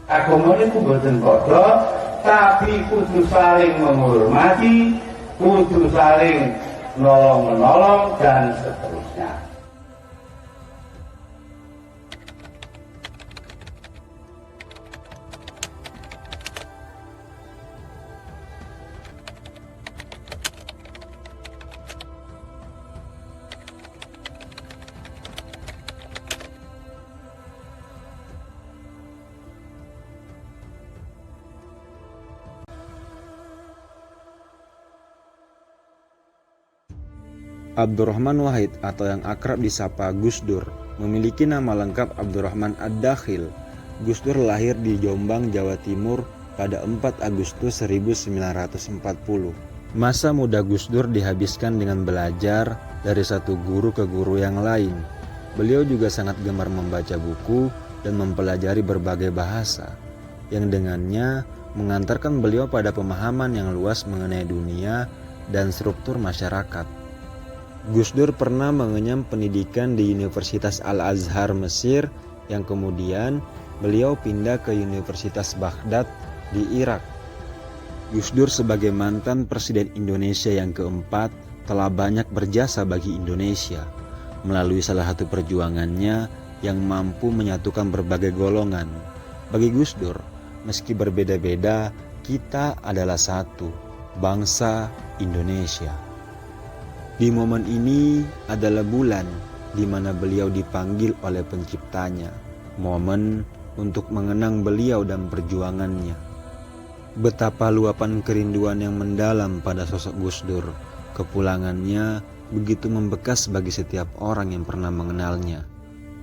Agama niku boten padha, tapi kudu saling menghormati, kudu saling nolong-menolong dan seterusnya. Abdurrahman Wahid atau yang akrab disapa Gus Dur memiliki nama lengkap Abdurrahman Ad-Dakhil. Gus Dur lahir di Jombang, Jawa Timur pada 4 Agustus 1940. Masa muda Gus Dur dihabiskan dengan belajar dari satu guru ke guru yang lain. Beliau juga sangat gemar membaca buku dan mempelajari berbagai bahasa, yang dengannya mengantarkan beliau pada pemahaman yang luas mengenai dunia dan struktur masyarakat. Gus Dur pernah mengenyam pendidikan di Universitas Al-Azhar Mesir, yang kemudian beliau pindah ke Universitas Baghdad di Irak. Gus Dur sebagai mantan Presiden Indonesia yang keempat telah banyak berjasa bagi Indonesia melalui salah satu perjuangannya yang mampu menyatukan berbagai golongan. Bagi Gus Dur, meski berbeda-beda, kita adalah satu, bangsa Indonesia. Di momen ini adalah bulan di mana beliau dipanggil oleh penciptanya, momen untuk mengenang beliau dan perjuangannya. Betapa luapan kerinduan yang mendalam pada sosok Gus Dur, kepulangannya begitu membekas bagi setiap orang yang pernah mengenalnya.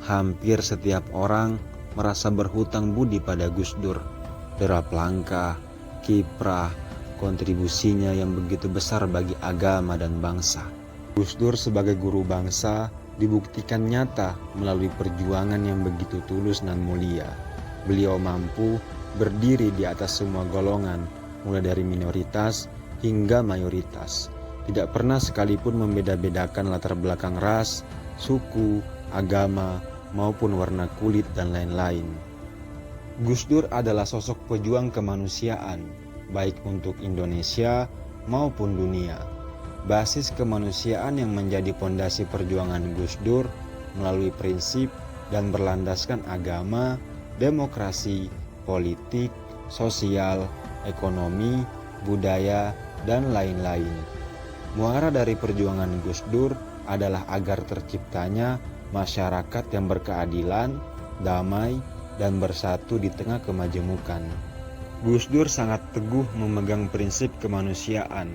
Hampir setiap orang merasa berhutang budi pada Gus Dur, derap langkah, kiprah, kontribusinya yang begitu besar bagi agama dan bangsa. Gus Dur sebagai guru bangsa dibuktikan nyata melalui perjuangan yang begitu tulus dan mulia. Beliau mampu berdiri di atas semua golongan, mulai dari minoritas hingga mayoritas. Tidak pernah sekalipun membeda-bedakan latar belakang ras, suku, agama, maupun warna kulit dan lain-lain. Gus Dur adalah sosok pejuang kemanusiaan, baik untuk Indonesia maupun dunia. Basis kemanusiaan yang menjadi pondasi perjuangan Gus Dur melalui prinsip dan berlandaskan agama, demokrasi, politik, sosial, ekonomi, budaya, dan lain-lain. Muara dari perjuangan Gus Dur adalah agar terciptanya masyarakat yang berkeadilan, damai, dan bersatu di tengah kemajemukan. Gus Dur sangat teguh memegang prinsip kemanusiaan,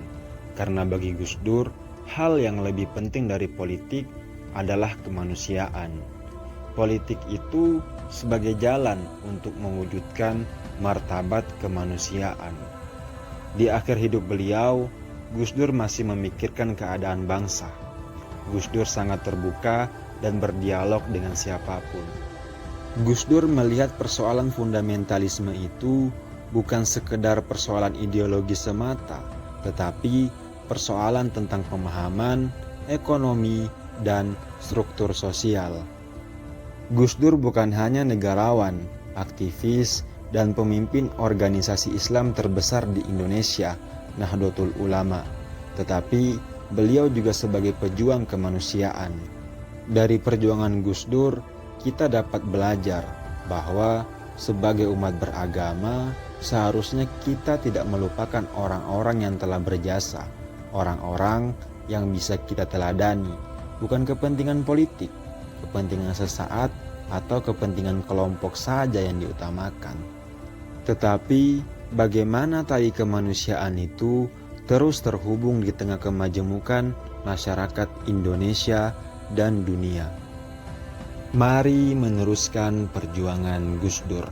karena bagi Gus Dur, hal yang lebih penting dari politik adalah kemanusiaan. Politik itu sebagai jalan untuk mewujudkan martabat kemanusiaan. Di akhir hidup beliau, Gus Dur masih memikirkan keadaan bangsa. Gus Dur sangat terbuka dan berdialog dengan siapapun. Gus Dur melihat persoalan fundamentalisme itu bukan sekedar persoalan ideologi semata, tetapi persoalan tentang pemahaman, ekonomi, dan struktur sosial. Gus Dur bukan hanya negarawan, aktivis, dan pemimpin organisasi Islam terbesar di Indonesia, Nahdlatul Ulama, tetapi beliau juga sebagai pejuang kemanusiaan. Dari perjuangan Gus Dur, kita dapat belajar bahwa sebagai umat beragama, seharusnya kita tidak melupakan orang-orang yang telah berjasa, orang-orang yang bisa kita teladani, bukan kepentingan politik, kepentingan sesaat, atau kepentingan kelompok saja yang diutamakan. Tetapi bagaimana tali kemanusiaan itu terus terhubung di tengah kemajemukan masyarakat Indonesia dan dunia. Mari meneruskan perjuangan Gus Dur.